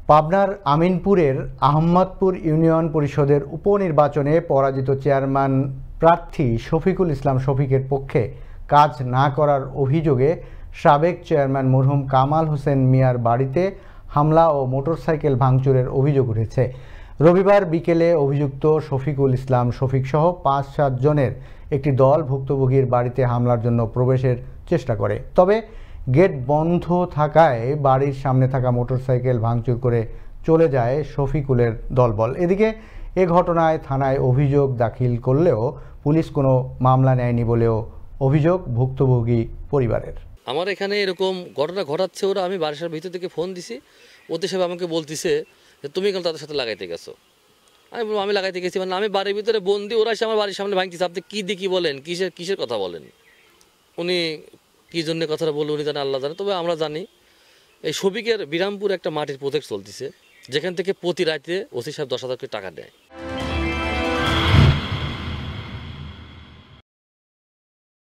পাবনার আমিনপুরের আহমদপুর ইউনিয়ন পরিষদের উপনির্বাচনে পরাজিত চেয়ারম্যান প্রার্থী শফিকুল ইসলাম শফিকের পক্ষে কাজ না করার অভিযোগে সাবেক চেয়ারম্যান মরহুম কামাল হোসেন মিয়ার বাড়িতে হামলা ও মোটরসাইকেল ভাঙচুরের অভিযোগ উঠেছে। রবিবার বিকেলে অভিযুক্ত শফিকুল ইসলাম শফিকসহ ৫-৭ জনের একটি দল ভুক্তভোগীর বাড়িতে হামলার জন্য প্রবেশের চেষ্টা করে। তবে গেট বন্ধ থাকায় বাড়ির সামনে থাকা মোটরসাইকেল ভাঙচুর করে চলে যায় শফিকুলের দলবল। এদিকে এ ঘটনায় থানায় অভিযোগ দাখিল করলেও পুলিশ কোনো মামলা নেয়নি বলেও অভিযোগ ভুক্তভোগী পরিবারের। আমার এখানে এরকম ঘটনা ঘটাচ্ছে ওরা, আমি বাড়ির ভিতর থেকে ফোন দিছি, ওদের সাথে আমাকে বলতেছে যে তুমি কেন তাদের সাথে লাগাইতে গেছো। আমি বলবো আমি লাগাইতে গেছি মানে আমি বাড়ির ভিতরে বন্দি, ওরা এসে আমার বাড়ির সামনে ভাঙতেছে। আপনি কী দেখি বলেন, কিসের কথা বলেন, উনি কী জন্য কথাটা বললো উনি জানে, আল্লাহ জানে। তবে আমরা জানি এই শফিকের বিরামপুর একটা মাটির প্রজেক্ট চলতেছে, যেখান থেকে প্রতি রাতে ওসি সাহেব 10,000 করে টাকা দেয়।